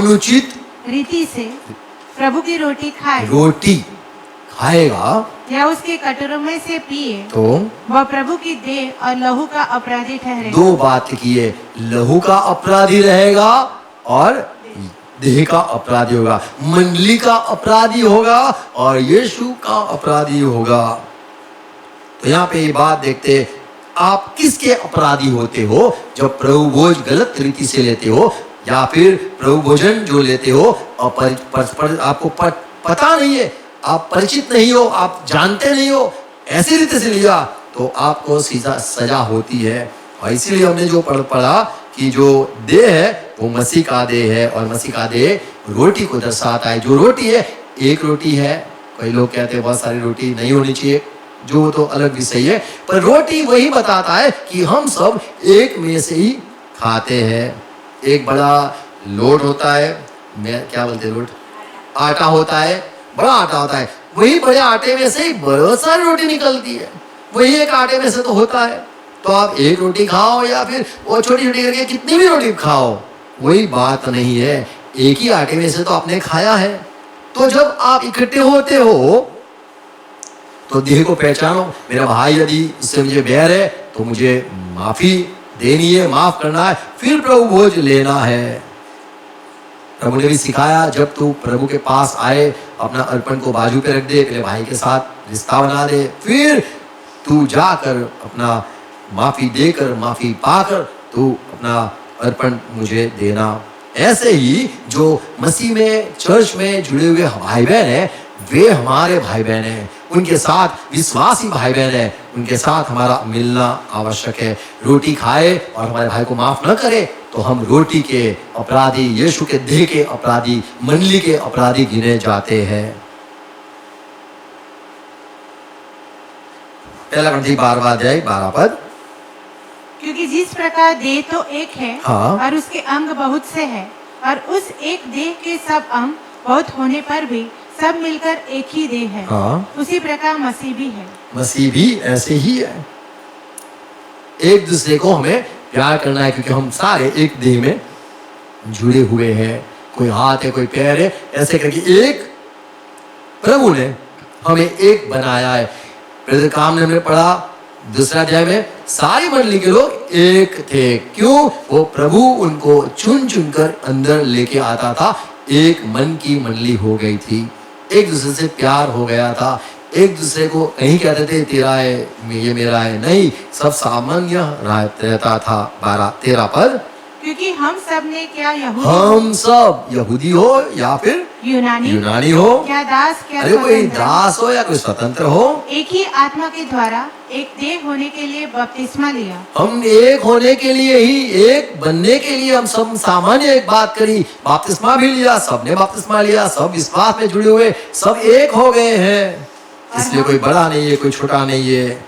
अनुचित रीति से प्रभु की रोटी खाएगा या उसके कटोरों में से पिए तो वह प्रभु की देह और लहू का अपराधी ठहरेगा। 2 बात लिखी है, लहू का अपराधी रहेगा और देह का अपराधी होगा, मंडली का अपराधी होगा और यीशु का अपराधी होगा। तो यहाँ पे ये बात देखते, आप किसके अपराधी होते हो, जब प्रभु भोज गलत रीति से लेते हो, या फिर प्रभु भोजन जो लेते हो आपको पता नहीं है, आप परिचित नहीं हो, आप जानते नहीं हो, ऐसी रीति से लिया तो आपको सीधा सजा होती है। और इसीलिए हमने जो पढ़ा कि जो देह है वो मसीह का देह है, और मसीह का देह रोटी को दर्शाता है। जो रोटी है, एक रोटी है, कई लोग कहते हैं बहुत सारी रोटी नहीं होनी चाहिए, जो तो अलग विषय है, पर रोटी वही बताता है कि हम सब एक में से ही खाते हैं। एक बड़ा लोट होता है, मैं क्या बोलते हैं, लोट आटा होता है, बड़ा आटा होता है, वही बड़े आटे में से ही बहुत सारी रोटी निकलती है, वही एक आटे में से तो होता है। तो आप एक रोटी खाओ या फिर वो छोटी छोटी करके कितनी भी रोटी खाओ, वही बात नहीं है, एक ही आटे में से तो आपने खाया है। तो जब आप इकट्ठे होते हो तो देह को पहचानो, मेरा भाई यदि उससे मुझे बैर है तो मुझे माफी देनी है, माफ करना है, फिर प्रभु भोज लेना है। प्रभु ने भी सिखाया, जब तू प्रभु के पास आए अपना अर्पण को बाजू पे रख दे, पहले भाई के साथ रिश्ता बना दे, फिर तू जाकर अपना माफी देकर, माफी पाकर तू अपना अर्पण मुझे देना। ऐसे ही जो मसीह में, चर्च में जुड़े हुए भाई बहन है, वे हमारे भाई बहन हैं, उनके साथ विश्वासी भाई बहन है, उनके साथ हमारा मिलना आवश्यक है। रोटी खाए और हमारे भाई को माफ न करे तो हम रोटी के अपराधी, यीशु के देह के अपराधी, मंडली के अपराधी गिने जाते हैं। पहला ग्रंथी 12वां अध्याय 12 पद। क्योंकि जिस प्रकार देह तो एक है हाँ। और उसके अंग बहुत से हैं, और उस एक देह के सब अंग बहुत होने पर भी सब मिलकर एक ही देह है, हाँ। उसी प्रकार मसीह भी है। मसीह भी ऐसे ही है, एक दूसरे को हमें प्यार करना है, क्योंकि हम सारे एक देह में जुड़े हुए हैं, कोई हाथ है कोई पैर है, ऐसे करके एक प्रभु ने हमें एक बनाया है। प्रेरित काम ने हमने पढ़ा दूसरा अध्याय में, सारी मंडली के लोग एक थे, क्यों? वो प्रभु उनको चुन चुन कर अंदर लेके आता था, एक मन की मंडली हो गई थी, एक दूसरे से प्यार हो गया था, एक दूसरे को नहीं कहते थे तेरा है ये मेरा है, नहीं, सब सामान्य रहता था। 12-13 पद। क्योंकि हम सब ने क्या यहूदी हम सब यहूदी हो या फिर यूनानी हो, क्या दास क्या अरे कोई स्वतंत्र, दास हो या कोई स्वतंत्र हो, एक ही आत्मा के द्वारा एक देह होने के लिए बपतिस्मा लिया। हम एक होने के लिए ही, एक बनने के लिए हम सब सामान्य एक बात करी, बपतिस्मा भी लिया, सबने बपतिस्मा लिया, सब विश्वास में जुड़े हुए, सब एक हो गए हैं। इसलिए कोई बड़ा नहीं है, कोई छोटा नहीं है।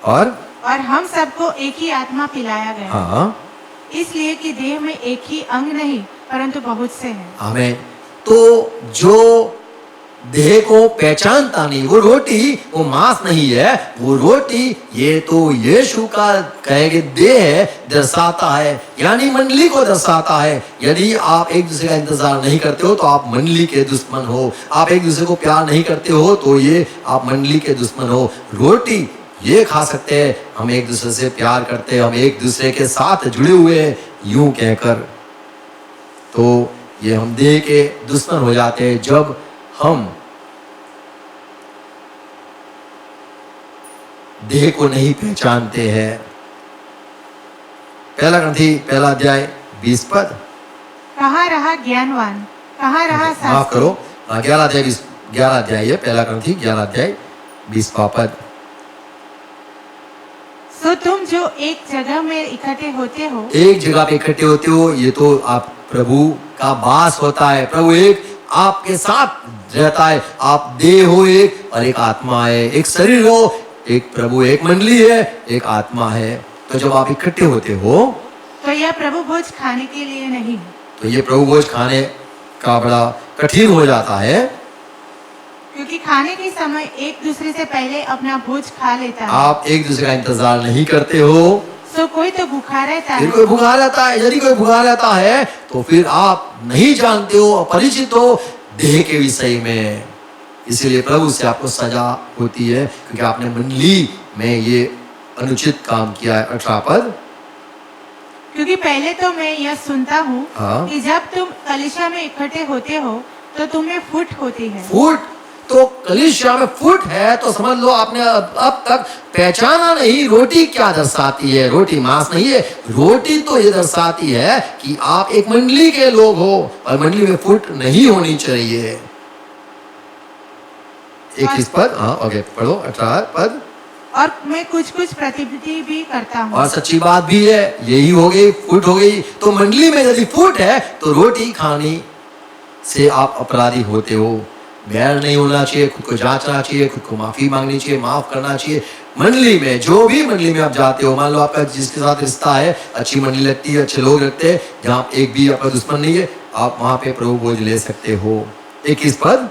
और हम सबको एक ही आत्मा पिलाया गया, हाँ, इसलिए कि देह में एक ही अंग नहीं परंतु बहुत से हैं। हमें तो जो देह को पहचानता नहीं, वो रोटी, वो मांस नहीं है, वो रोटी ये तो यीशु का कहेंगे देह है, दर्शाता है, यानी मंडली को दर्शाता है। यदि आप एक दूसरे का इंतजार नहीं करते हो तो आप मंडली के दुश्मन हो, आप एक दूसरे को प्यार नहीं करते हो तो ये आप मंडली के दुश्मन हो। रोटी ये खा सकते हैं, हम एक दूसरे से प्यार करते हैं, हम एक दूसरे के साथ जुड़े हुए हैं, यूं कहकर, तो ये हम देह के दुश्मन हो जाते हैं जब हम देह को नहीं पहचानते हैं। पहला ग्रंथी पहला अध्याय 20 पद। कहाँ रहा ज्ञानवान, कहाँ रहा माफ शास्त्री? करो, 11 अध्याय है, पहला ग्रंथी 11 अध्याय 20 पद। सो तुम जो एक जगह में इकट्ठे होते हो, एक जगह पे इकट्ठे होते हो, ये तो आप प्रभु का वास होता है, प्रभु एक आपके साथ रहता है, आप देह हो एक और एक आत्मा है, एक शरीर हो, एक प्रभु, एक मंडली है, एक आत्मा है। तो जब आप इकट्ठे होते हो तो यह प्रभु भोज खाने के लिए नहीं, तो ये प्रभु भोज खाने का बड़ा कठिन हो जाता है, क्योंकि खाने के समय एक दूसरे से पहले अपना भोज खा लेता है। आप एक दूसरे का इंतजार नहीं करते हो, सो कोई तो भूखा रहता फिर है, कोई भूखा रहता है। यदि कोई भूखा रहता है तो फिर आप नहीं जानते हो, अपरिचित हो देह के विषय में, इसीलिए प्रभु से आपको सजा होती है, क्योंकि आपने मंडली में ये अनुचित काम किया है। 18 पद। क्योंकि पहले तो मैं यह सुनता हूँ हाँ। कि जब तुम कलीसिया में इकट्ठे होते हो तो तुम्हें फूट होती है। फूट, तो कलीसिया में फूट है तो समझ लो आपने अब तक पहचाना नहीं रोटी क्या दर्शाती है। रोटी मांस नहीं है, रोटी तो ये दर्शाती है कि आप एक मंडली के लोग हो और मंडली में फूट नहीं होनी चाहिए। 21 पद। हाँ, ओके, पढ़ो 18 पद। और मैं कुछ कुछ प्रतिनिधि भी करता हूँ। और सच्ची बात भी है, यही हो गई, फूट हो गई। तो मंडली में यदि फूट है तो रोटी खाने से आप अपराधी होते हो। बैर नहीं होना चाहिए, खुद को जांचना चाहिए, खुद को माफी मांगनी चाहिए, माफ करना चाहिए। मंडली में, जो भी मंडली में आप जाते हो, मान लो आपका जिसके साथ रिश्ता है, अच्छी मंडली लगती है, अच्छे लोग लगते हैं, जहाँ एक भी आपका दुश्मन नहीं है, आप वहां पे प्रभु भोज ले सकते हो। 21 पद,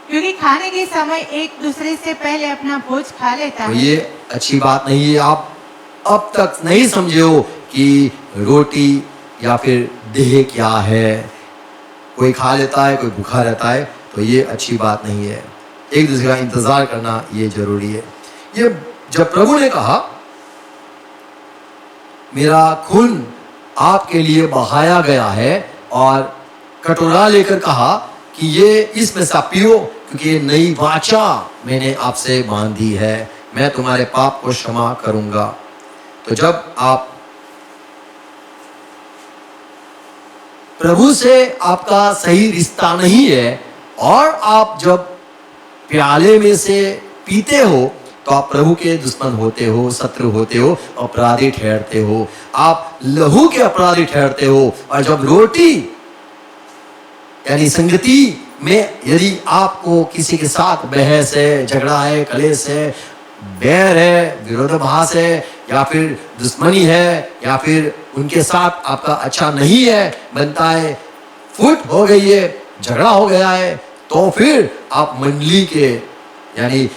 क्योंकि खाने के समय एक दूसरे से पहले अपना भोज खा लेता तो है। ये अच्छी बात नहीं है। आप अब तक नहीं समझे हो कि रोटी या फिर देह क्या है। कोई खा लेता है, कोई भूखा रहता है, तो ये अच्छी बात नहीं है। एक दूसरे का इंतजार करना ये जरूरी है। ये जब प्रभु ने कहा मेरा खून आपके लिए बहाया गया है, और कटोरा लेकर कहा कि ये इसमें से आप पियो, क्योंकि ये नई वाचा मैंने आपसे बांधी है, मैं तुम्हारे पाप को क्षमा करूंगा। तो जब आप प्रभु से आपका सही रिश्ता नहीं है, और आप जब प्याले में से पीते हो, तो आप प्रभु के दुश्मन होते हो, शत्रु होते हो, अपराधी ठहरते हो, आप लहू के अपराधी ठहरते हो। और जब रोटी यानी संगति में यदि आपको किसी के साथ बहस है, झगड़ा है, कलेश है, बैर है, विरोधाभास है, या फिर दुश्मनी है, या फिर उनके साथ आपका अच्छा नहीं है, बनता है, फुट हो गई है, झगड़ा हो गया है, तो फिर आप मंडली के यानी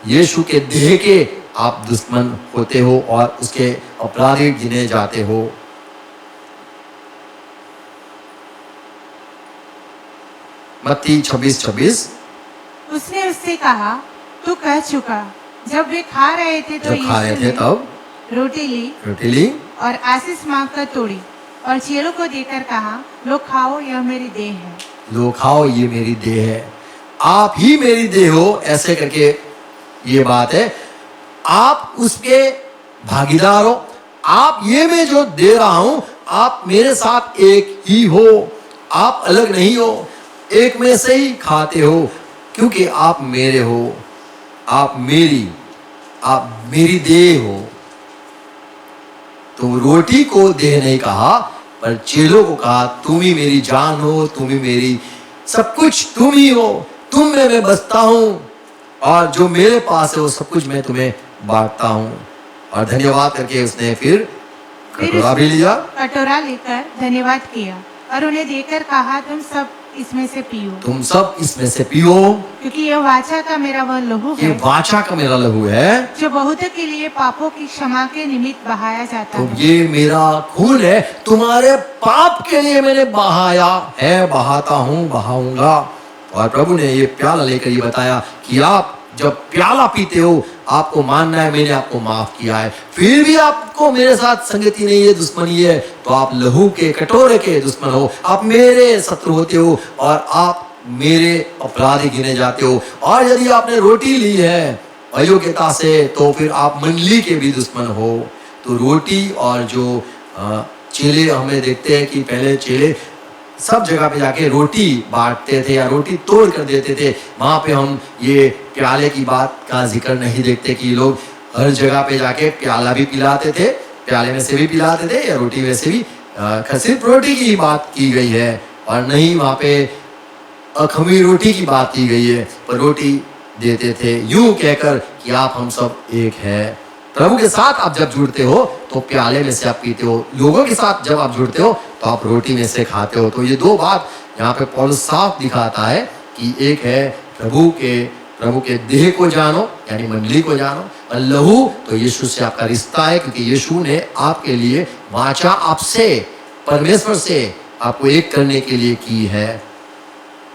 यीशु के देह के आप दुश्मन होते हो और उसके अपराधी गिने जाते हो। मत्ती 26:26, उसने उससे कहा, तू कह चुका। जब वे खा रहे थे तो जब खा रहे यीशु थे ने तब रोटी ली रोटी और आशीष मांगकर तोड़ी और चेलों को देकर कहा, लो खाओ, यह मेरी देह है। लो खाओ, ये मेरी देह है। आप ही मेरी देह हो, ऐसे करके ये बात है। आप उसके भागीदार हो। आप ये मैं जो दे रहा हूं, आप मेरे साथ एक ही हो, आप अलग नहीं हो, एक में से ही खाते हो, क्योंकि आप मेरे हो, आप मेरी देह हो। तो रोटी को देह नहीं कहा, पर चेलों को कहा, तुम ही मेरी जान हो, तुम ही मेरी सब कुछ, तुम ही हो, तुम में मैं बसता हूं, और जो मेरे पास है वो सब कुछ मैं तुम्हें बांटता हूं। और धन्यवाद करके उसने फिर कटोरा भी लिया, कटोरा लेकर धन्यवाद किया और उन्हें देकर कहा, तुम सब इसमें से पियो, तुम सब इसमें से पियो, क्योंकि यह वाचा का मेरा वह लहू ये है वाचा का मेरा लहू है, जो बहुतों के लिए पापों की क्षमा के निमित्त बहाया जाता तो है। ये मेरा खून है, तुम्हारे पाप के लिए मैंने बहाया है, बहाता हूं, बहाऊंगा। और प्रभु ने ये प्याला लेकर ये बताया कि आप जब प्याला पीते हो, आपको मानना है मैंने आपको माफ किया है, फिर भी आपको मेरे साथ संगति नहीं है, दुश्मनी है, तो आप लहू के कटोरे के दुश्मन हो, आप मेरे शत्रु होते हो, और आप मेरे अपराधी गिने जाते हो। और यदि आपने रोटी ली है अयोग्यता से, तो फिर आप मंडली के भी दुश्मन हो। तो रोटी और जो चेले हमें देखते हैं कि पहले चेले सब जगह पे जाके रोटी बांटते थे या रोटी तोड़ कर देते थे। वहां पे हम ये प्याले की बात का जिक्र नहीं देखते कि लोग हर जगह पे जाके प्याला भी पिलाते थे, प्याले में से भी पिलाते थे, या रोटी में से भी। सिर्फ रोटी की बात की गई है, और नहीं वहां पे अखमी रोटी की बात की गई है, पर रोटी देते थे यूं कहकर कि आप हम सब एक है। प्रभु के साथ आप जब जुड़ते हो तो प्याले में से आप पीते हो, लोगों के साथ जब आप जुड़ते हो तो आप रोटी में से खाते हो। तो ये दो बात यहाँ पे पौलुस साफ दिखाता है कि एक है प्रभु के देह को जानो, यानी मंडली को जानो, और लहू तो यीशु से आपका रिश्ता है, क्योंकि यीशु ने आपके लिए वाचा आपसे, परमेश्वर से आपको एक करने के लिए की है।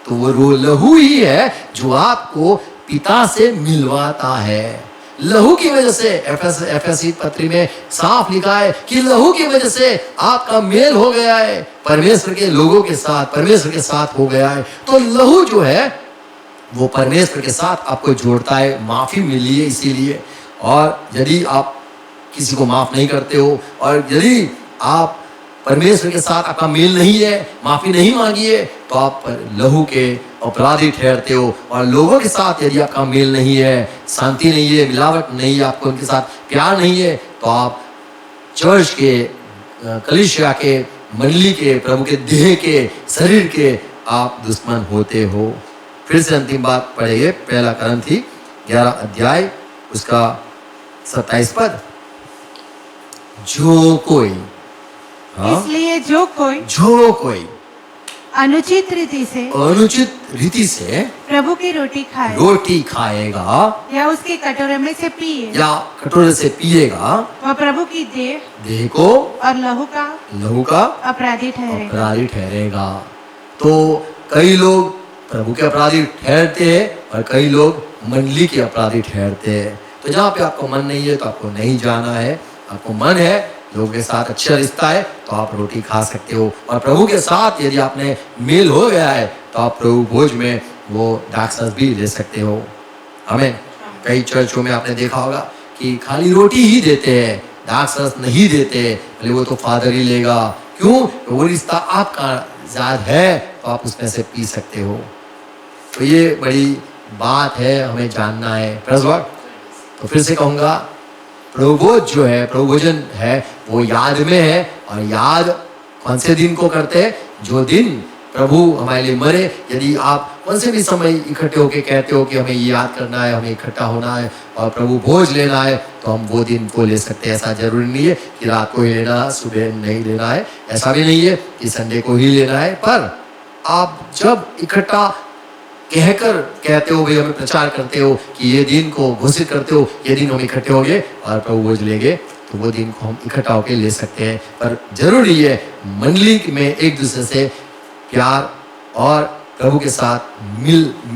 तो वो लहू ही है जो आपको पिता से मिलवाता है। लहू की वजह से एफएसी पत्री में साफ लिखा है कि लहू की वजह से आपका मेल हो गया है परमेश्वर के लोगों के साथ, परमेश्वर के साथ हो गया है। तो लहू जो है वो परमेश्वर के साथ आपको जोड़ता है, माफी मिली है इसीलिए। और यदि आप किसी को माफ नहीं करते हो, और यदि आप परमेश्वर के साथ आपका मेल नहीं है, माफी नहीं मांगी है, तो आप लहू के अपराधी ठहरते हो। और लोगों के साथ यदि आपका मेल नहीं है, शांति नहीं है, मिलावट नहीं है, आपको उनके साथ प्यार नहीं है, तो आप चर्च के, कलीसिया के, मंडली के, प्रभु के देह के, शरीर के आप दुश्मन होते हो। फिर से अंतिम बात पढ़ेंगे, पहला करंथी 11 अध्याय उसका 27 पद। जो कोई, हाँ, इसलिए जो कोई अनुचित रीति से प्रभु की रोटी खाएगा या उसके कटोरे में से पिएगा वह प्रभु की देह को और लहू का अपराधी ठहरेगा। तो कई लोग प्रभु के अपराधी ठहरते हैं और कई लोग मंडली के अपराधी ठहरते हैं। तो जहाँ पे आपको मन नहीं है तो आपको नहीं जाना है, आपको मन है, लोगों के साथ अच्छा रिश्ता है तो आप रोटी खा सकते हो। और प्रभु के साथ यदि आपने मेल हो गया है तो आप प्रभु भोज में वो दाखरस भी ले सकते हो। हमें कई चर्चों में आपने देखा होगा कि खाली रोटी ही देते हैं, दाखरस नहीं देते, भले वो तो फादर ही लेगा। क्यों? वो रिश्ता आपका ज़ाद है तो आप उसमें से पी सकते हो। तो ये बड़ी बात है, हमें जानना है। तो फिर से कहूँगा, प्रभु भोज जो है, प्रभु भोजन है, वो याद में है। और याद कौन से दिन को करते हैं? जो दिन प्रभु हमारे लिए मरे। यदि आप कौन से भी समय इकट्ठे होकर कहते हो कि हमें ये याद करना है, हमें इकट्ठा होना है और प्रभु भोज लेना है, तो हम वो दिन को ले सकते हैं। ऐसा जरूरी नहीं है कि रात को ही लेना, सुबह नहीं लेना है। ऐसा भी नहीं है कि संडे को ही लेना है। पर आप जब इकट्ठा कहकर कहते हो, भाई हमें प्रचार करते हो कि ये दिन को घोषित करते हो, ये दिन हम इकट्ठे होंगे और प्रभु भोज लेंगे, तो वो दिन को हम इकट्ठा होकर ले सकते हैं। पर जरूरी है मंडली में एक दूसरे से प्यार और प्रभु के साथ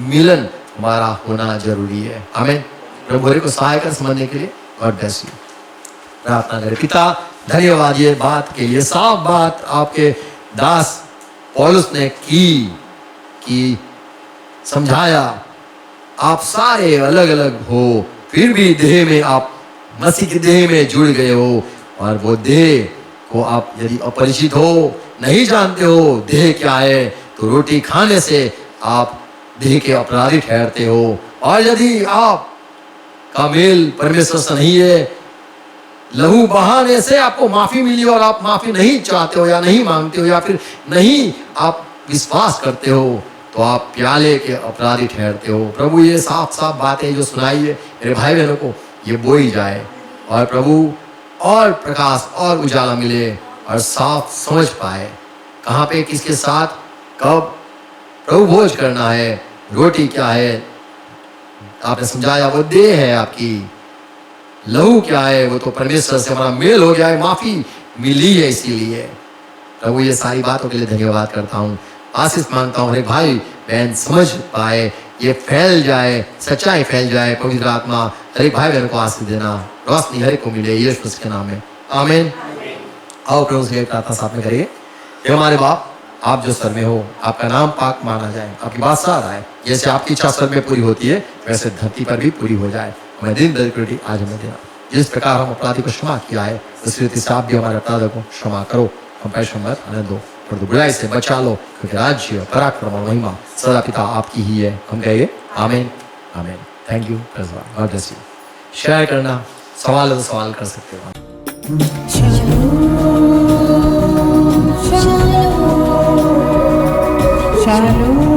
मिलन हमारा होना जरूरी है। आमीन। प्रभु को सहाय कर समझने के लिए गॉड ब्लेस यू। प्रार्थना करें। पिता, धन्यवाद ये बात के लिए, साफ बात आपके दास पौलुस ने की समझाया। आप सारे अलग अलग हो, फिर भी देह में आप मसीह की देह में जुड़ गए हो। और वो देह को आप यदि अपरिचित हो, नहीं जानते हो देह क्या है, तो रोटी खाने से आप देह के अपराधी ठहरते हो। और यदि आप का मेल परमेश्वर से नहीं है, लहू बहाने से आपको माफी मिली और आप माफी नहीं चाहते हो या नहीं मांगते हो या फिर नहीं आप विश्वास करते हो, तो आप प्याले के अपराधी ठहरते हो। प्रभु ये साफ साफ बातें जो सुनाई है मेरे भाई बहनों को, ये बोई जाए और प्रभु और प्रकाश और उजाला मिले और साफ समझ पाए कहाँ पे किसके साथ कब प्रभु भोज करना है, रोटी क्या है आपने समझाया, वो देह है आपकी, लहू क्या है, वो तो परमेश्वर से हमारा मेल हो गया है, माफी मिली है। इसीलिए प्रभु ये सारी बातों के लिए धन्यवाद करता हूँ। आशीष मांगता हूँ हरे भाई बहन समझ पाए, ये फैल जाए, सच्चाई फैल जाए। पवित्र आत्मा हरे भाई बहन को आशीष देना, रोशनी हरे को मिले यीशु मसीह के नाम में, आमीन। आओ प्रभु से प्रार्थना साथ में करिए। हे हमारे बाप, आप जो स्वर में हो, आपका नाम पाक माना जाए, आपकी बात सार आए, जैसे आपकी इच्छा स्वर में पूरी होती है वैसे धरती पर भी पूरी हो जाए। हमें दिन दरिद्र आज हमें देना, जिस प्रकार हम अपराधी को क्षमा किया है उस रीति से आप भी हमारे अपराधों को क्षमा करो। हम पैसा आनंद दो, पर बुराई से बचा लो, क्योंकि राज्य पराक्रम और महिमा सदा पिता आपकी ही है। हम कहेंगे आमीन आमीन। Thank you, God bless you. Share करना, सवाल है तो सवाल कर सकते हो। Shalom.